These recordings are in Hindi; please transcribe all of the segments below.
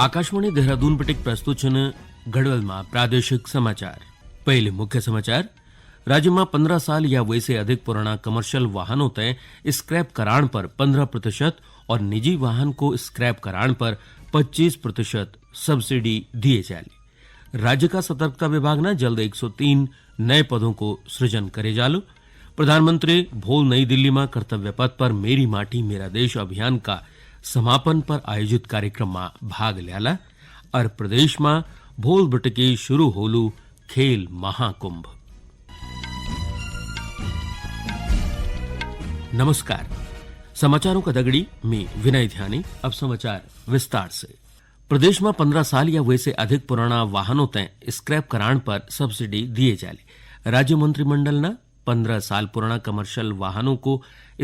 આકાશવાણી દેહરાદૂન પટેક પ્રસ્તુત છે ગઢવાલમાં પ્રાદેશિક સમાચાર। पहले मुख्य समाचार। राज्य में 15 साल या वैसे अधिक पुराना कमर्शियल वाहनों तय स्क्रैप कराण पर 15% और निजी वाहन को स्क्रैप कराण पर 25% सब्सिडी दिए जाए। राज्य का सतर्कता विभाग ने जल्द 103 नए पदों को सृजन करे जालो। प्रधानमंत्री भोल नई दिल्ली में कर्तव्य पथ पर मेरी माटी मेरा देश अभियान का समापन पर आयोजित कार्यक्रम में भाग लिया और प्रदेश में भोल बटके शुरू होलू खेल महाकुंभ। नमस्कार, समाचारों का दगड़ी में विनय ध्यानी। अब समाचार विस्तार से। प्रदेश में 15 साल या वैसे अधिक पुराना वाहनों तय स्क्रैप कराण पर सब्सिडी दिए जाए। राज्य मंत्रिमंडल ने 15 साल पुराना कमर्शियल वाहनों को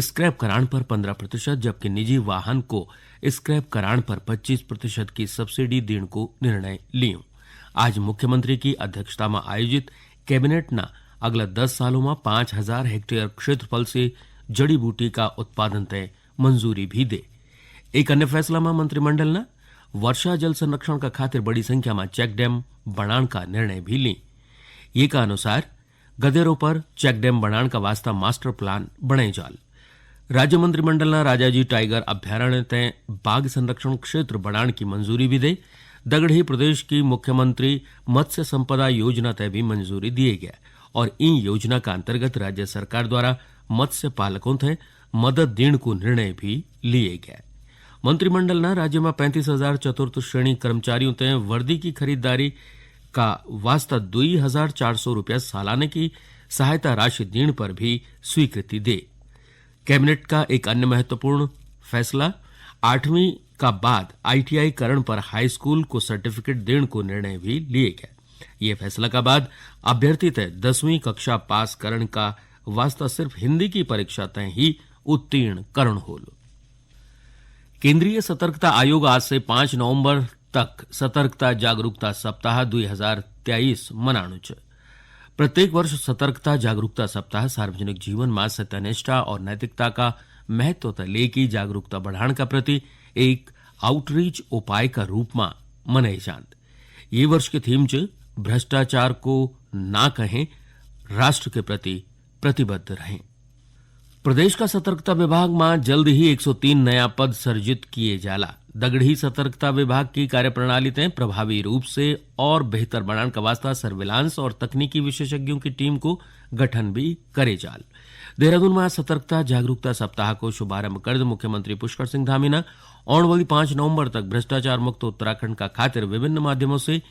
स्क्रैप कराण पर 15% जबकि निजी वाहन को स्क्रैप कराण पर 25% की सब्सिडी देने को निर्णय लियो। आज मुख्यमंत्री की अध्यक्षता में आयोजित कैबिनेट ना अगला 10 सालों में 5000 हेक्टेयर क्षेत्रफल से जड़ी बूटी का उत्पादन तय मंजूरी भी दे। एक अन्य फैसला में मंत्रिमंडल ने वर्षा जल संरक्षण का खातिर बड़ी संख्या में चेक डैम बनाण का निर्णय भी ली। ये का अनुसार गदेरों पर चेक डैम बनाण का वास्ता मास्टर प्लान बनाई जाल। राज्य मंत्रिमंडल ने राजाजी टाइगर अभ्यारण्य तय बाघ संरक्षण क्षेत्र बनाण की मंजूरी भी दे। दगड़ी प्रदेश की मुख्यमंत्री मत्स्य संपदा योजना तय भी मंजूरी दिए गया और इन योजना का अंतर्गत राज्य सरकार द्वारा मत्स्य पालकों तय मदद देने को निर्णय भी लिए गया। मंत्रिमंडल ने राज्य में 35,000 चतुर्थ श्रेणी कर्मचारियों तय वर्दी की खरीदारी का वास्ता 2,400 रुपया सालाने की सहायता राशि देने पर भी स्वीकृति दे। कैबिनेट का एक अन्य महत्वपूर्ण फैसला 8वीं का बाद ITI करण पर हाई स्कूल को सर्टिफिकेट देने को निर्णय भी लिए गया। ये फैसला का बाद अभ्यर्थी तय 10वीं कक्षा पास करण का वास्ता सिर्फ हिंदी की परीक्षा तय ही उत्तीर्ण करण होलो। केंद्रीय सतर्कता आयोग आज से 5 नवंबर तक सतर्कता जागरूकता सप्ताह 2023 मनाणु छे। प्रत्येक वर्ष सतर्कता जागरूकता सप्ताह सार्वजनिक जीवन में सत्यनिष्ठा और नैतिकता का महत्व लेकी जागरूकता बढ़ाने का प्रति एक आउटरीच उपाय का रूप में मनाई जात। ये वर्ष की थीम च भ्रष्टाचार को ना कहें, राष्ट्र के प्रति प्रतिबद्ध रहें। प्रदेश का सतर्कता विभाग में जल्द ही 103 नया पद सर्जित किए जाला। दगड़ी सतर्कता विभाग की कार्यप्रणाली तय प्रभावी रूप से और बेहतर बनाने का वास्ता सर्विलांस और तकनीकी विशेषज्ञों की टीम को गठन भी करे जाल। देहरादून में सतर्कता जागरूकता सप्ताह को शुभारंभ कर मुख्यमंत्री पुष्कर सिंह धामी ने आने वाली 5 नवंबर तक भ्रष्टाचार मुक्त उत्तराखंड का खातिर विभिन्न माध्यमों से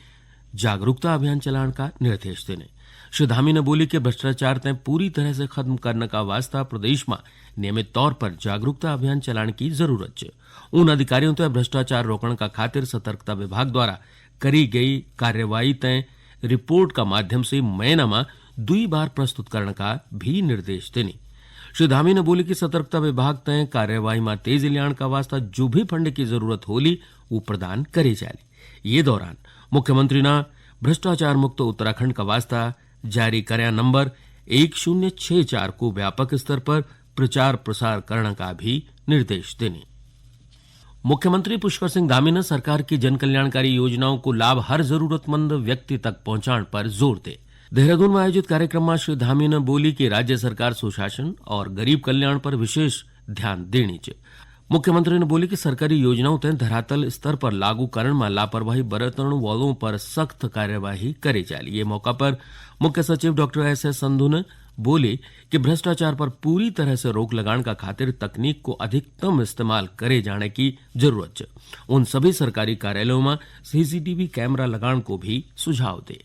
जागरूकता अभियान चलाने का निर्देश देने। श्री धामी ने बोली कि भ्रष्टाचार तय पूरी तरह से खत्म करने का वास्ता प्रदेश में नियमित तौर पर जागरूकता अभियान चलाने की जरूरत है। उन अधिकारियों तय भ्रष्टाचार रोकने का खातिर सतर्कता विभाग द्वारा करी गई कार्यवाही तय रिपोर्ट का माध्यम से महीना में 2 बार प्रस्तुत करने का भी निर्देश देने। श्री धामी ने बोली कि सतर्कता विभाग तय कार्यवाही में तेजी लाने का वास्ता जो भी फंड की जरूरत होली वो प्रदान करे जाए। ये दौरान मुख्यमंत्री ने भ्रष्टाचार मुक्त उत्तराखंड का वास्ता जारी करया नंबर 1064 को व्यापक स्तर पर प्रचार प्रसार करने का भी निर्देश देने। मुख्यमंत्री पुष्कर सिंह धामी ने सरकार की जन कल्याणकारी योजनाओं को लाभ हर जरूरतमंद व्यक्ति तक पहुंचाने पर जोर दे। देहरादून में आयोजित कार्यक्रम में श्री धामी ने बोली कि राज्य सरकार सुशासन और गरीब कल्याण पर विशेष ध्यान देनी चाहिए। मुख्यमंत्री ने बोली कि सरकारी योजनाओं तय धरातल स्तर पर लागू करण में लापरवाही बरतण वालों पर सख्त कार्यवाही करे जाए। ये मौका पर मुख्य सचिव डॉक्टर SS संधू ने बोले कि भ्रष्टाचार पर पूरी तरह से रोक लगाने का खातिर तकनीक को अधिकतम इस्तेमाल करे जाने की जरूरत है। उन सभी सरकारी कार्यालयों में CCTV कैमरा लगाने को भी सुझाव दे।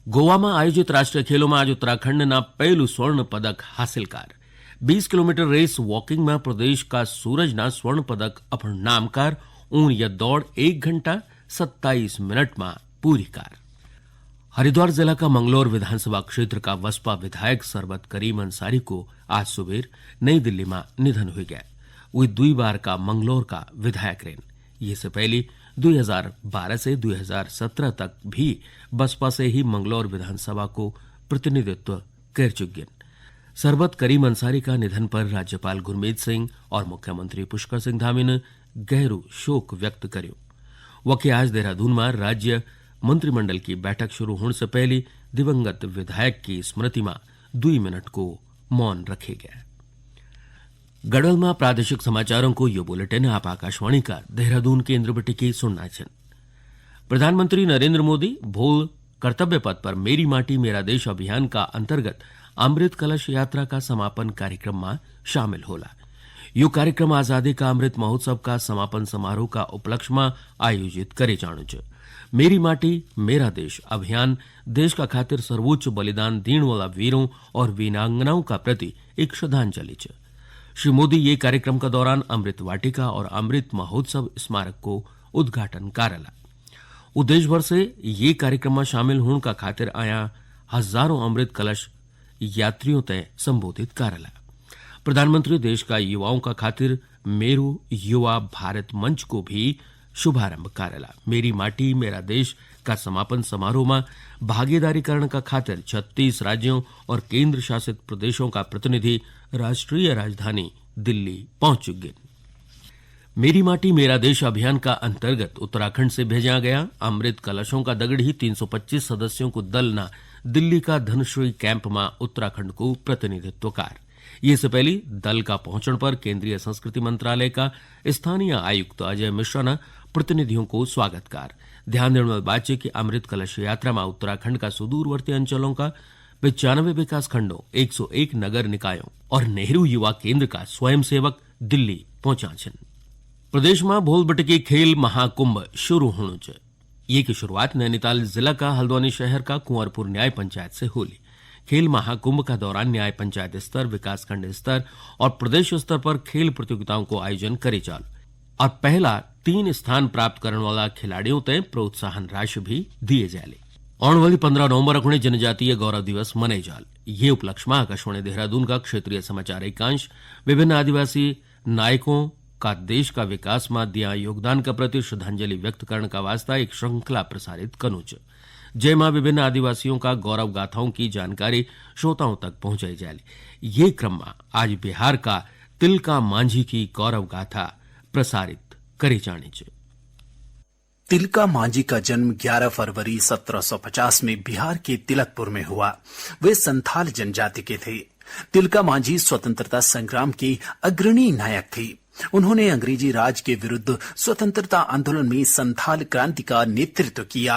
गोवा में आयोजित राष्ट्रीय खेलों में आज उत्तराखंड ना पहलू स्वर्ण पदक हासिलकार। 20 किलोमीटर रेस वॉकिंग में प्रदेश का सूरज ना स्वर्ण पदक अपन नामकार। ऊन यह दौड़ 1 घंटा 27 मिनट में पूरी कार। हरिद्वार जिला का मंगलौर विधानसभा क्षेत्र का बसपा विधायक सरबत करीम अंसारी को आज सुबह नई दिल्ली में निधन हो गया। वही 2 बार का मंगलौर का विधायक रहे। ये से पहले 2012 से 2017 तक भी बसपा से ही मंगलौर विधानसभा को प्रतिनिधित्व कर चुके। सरबत करीम अंसारी का निधन पर राज्यपाल गुरमीत सिंह और मुख्यमंत्री पुष्कर सिंह धामी ने गहरो शोक व्यक्त कर्यो। वके आज देहरादून में राज्य मंत्रिमंडल की बैठक शुरू होने से पहले दिवंगत विधायक की स्मृति में 2 मिनट को मौन रखे गया। गढ़वाल में प्रादेशिक समाचारों को यो बुलेटिन आप आकाशवाणी का देहरादून केंद्र पर टिकी सुनना छन। प्रधानमंत्री नरेंद्र मोदी भोल कर्तव्य पथ पर मेरी माटी मेरा देश अभियान का अंतर्गत अमृत कलश यात्रा का समापन कार्यक्रम में शामिल होला। यो कार्यक्रम आजादी का अमृत महोत्सव का समापन समारोह का उपलक्ष्य में आयोजित करे जाणु छे। मेरी माटी मेरा देश अभियान देश का खातिर सर्वोच्च बलिदान देने वाला वीरों और वीरांगनाओं का प्रति एक श्रद्धांजलि है। श्री मोदी ये कार्यक्रम का दौरान अमृत वाटिका और अमृत महोत्सव स्मारक को उद्घाटन करेला। देश भर से ये कार्यक्रम में शामिल होने का खातिर आया हजारों अमृत कलश यात्रियों तय संबोधित करेला। प्रधानमंत्री देश का युवाओं का खातिर मेरू युवा भारत मंच को भी शुभारंभ करेला। मेरी माटी मेरा देश का समापन समारोह में भागीदारी करने का खातिर 36 राज्यों और केंद्र शासित प्रदेशों का प्रतिनिधि राष्ट्रीय राजधानी दिल्ली पहुंच चुके। मेरी माटी मेरा देश अभियान का अंतर्गत उत्तराखंड से भेजा गया अमृत कलशों का दगड़ी 325 सदस्यों को दल न दिल्ली का धनश्री कैंप में उत्तराखंड को प्रतिनिधित्व कार। ये से पहले दल का पहुंचने पर केंद्रीय संस्कृति मंत्रालय का स्थानीय आयुक्त अजय मिश्रा ने प्रतिनिधियों को स्वागतकार। ध्यान देने वाली बात है कि अमृत कलश यात्रा में उत्तराखंड का सुदूरवर्ती अंचलों का 95 विकास खंडों 101 नगर निकायों और नेहरू युवा केंद्र का स्वयंसेवक दिल्ली पहुंचा छन। प्रदेश में भोल बटकी खेल महाकुंभ शुरू होने छे। ये की शुरुआत नैनीताल जिला का हल्द्वानी शहर का कुंवरपुर न्याय पंचायत से होली। खेल महाकुंभ का दौरान न्याय पंचायत स्तर, विकासखंड स्तर और प्रदेश स्तर पर खेल प्रतियोगिताओं को आयोजन करे जाल और पहला 3 स्थान प्राप्त करने वाला खिलाड़ियों तय प्रोत्साहन राशि भी दिए जाले। आने वाली 15 नवंबर को जनजातीय गौरव दिवस मनाई जाल। ये उपलक्ष्य में आकाशवाणी देहरादून का क्षेत्रीय समाचार एकांश विभिन्न आदिवासी नायकों का देश का विकास में दिया योगदान का प्रति श्रद्धांजलि व्यक्त करने का वास्ता एक श्रृंखला प्रसारित कनुच जयमा विभिन्न आदिवासियों का गौरव गाथाओं की जानकारी श्रोताओं तक पहुंचाई जाए। ये क्रम में आज बिहार का तिलका मांझी की गौरव गाथा प्रसारित करी जानी चाहिए। तिलका मांझी का जन्म 11 फरवरी 1750 में बिहार के तिलकपुर में हुआ। वे संथाल जनजाति के थे। तिलका मांझी स्वतंत्रता संग्राम के अग्रणी नायक थे। उन्होंने अंग्रेजी राज के विरुद्ध स्वतंत्रता आंदोलन में संथाल क्रांति का नेतृत्व किया।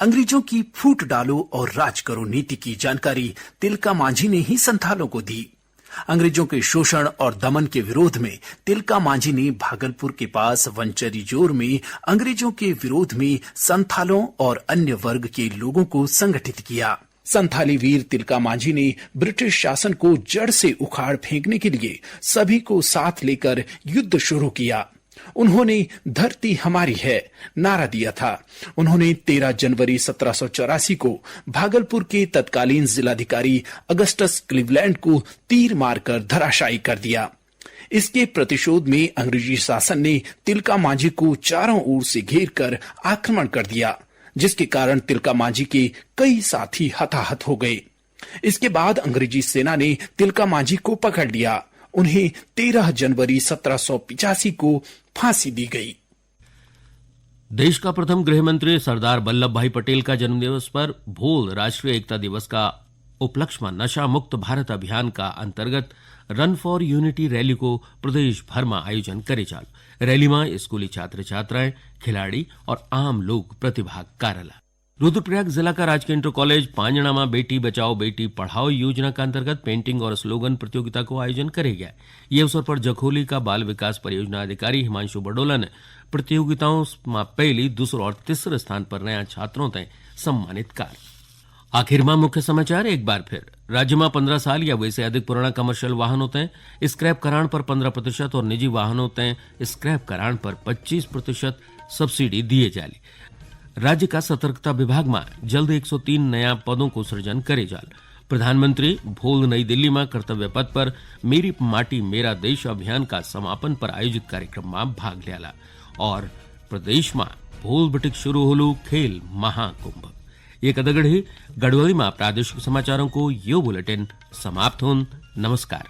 अंग्रेजों की फूट डालो और राज करो नीति की जानकारी तिलका मांझी ने ही संथालों को दी। अंग्रेजों के शोषण और दमन के विरोध में तिलका मांझी ने भागलपुर के पास वंचरी जोर में अंग्रेजों के विरोध में संथालों और अन्य वर्ग के लोगों को संगठित किया। संथाली वीर तिलका मांझी ने ब्रिटिश शासन को जड़ से उखाड़ फेंकने के लिए सभी को साथ लेकर युद्ध शुरू किया। उन्होंने धरती हमारी है नारा दिया था। उन्होंने 13 जनवरी 1784 को भागलपुर के तत्कालीन जिलाधिकारी अगस्टस क्लीवलैंड को तीर मारकर धराशायी कर दिया। इसके प्रतिशोध में अंग्रेजी शासन ने तिलका मांझी को चारों ओर से घेर कर आक्रमण कर दिया, जिसके कारण तिलका मांझी के कई साथी हताहत हो गए। इसके बाद अंग्रेजी सेना ने तिलका मांझी को पकड़ लिया। उन्हें 13 जनवरी 1785 को फांसी दी गई। देश का प्रथम गृह मंत्री सरदार वल्लभ भाई पटेल का जन्मदिवस पर भोल राष्ट्रीय एकता दिवस का उपलक्ष्य में नशा मुक्त भारत अभियान का अंतर्गत रन फॉर यूनिटी रैली को प्रदेश भर में आयोजन करे जाल। रैली में स्कूली छात्र छात्राएं, खिलाड़ी और आम लोग प्रतिभाग करेला। रुद्रप्रयाग जिला का राजकीय इंटर कॉलेज पांजणा में बेटी बचाओ बेटी पढ़ाओ योजना का अंतर्गत पेंटिंग और स्लोगन प्रतियोगिता को आयोजन करे गया। ये अवसर पर जखोली का बाल विकास परियोजना अधिकारी हिमांशु बडोला ने प्रतियोगिताओं में पहली, दूसरे और तीसरे स्थान पर नया छात्रों तय सम्मानित कर। आखिर में मुख्य समाचार एक बार फिर। राज्य में 15 साल या वैसे अधिक पुराना कमर्शियल वाहनों तय स्क्रैप कराण पर 15% और निजी वाहनों तय स्क्रैप कराण पर 25% सब्सिडी दिए जाली। राज्य का सतर्कता विभाग में जल्द 103 नया पदों को सृजन करे जाल। प्रधानमंत्री भोल नई दिल्ली में कर्तव्य पथ पर मेरी माटी मेरा देश अभियान का समापन पर आयोजित कार्यक्रम में भाग लिया और प्रदेश में भोल बटिक शुरू होलू खेल महाकुंभ। ये कदगढ़ी गढ़वाली में प्रादेशिक समाचारों को यो बुलेटिन समाप्त होन। नमस्कार।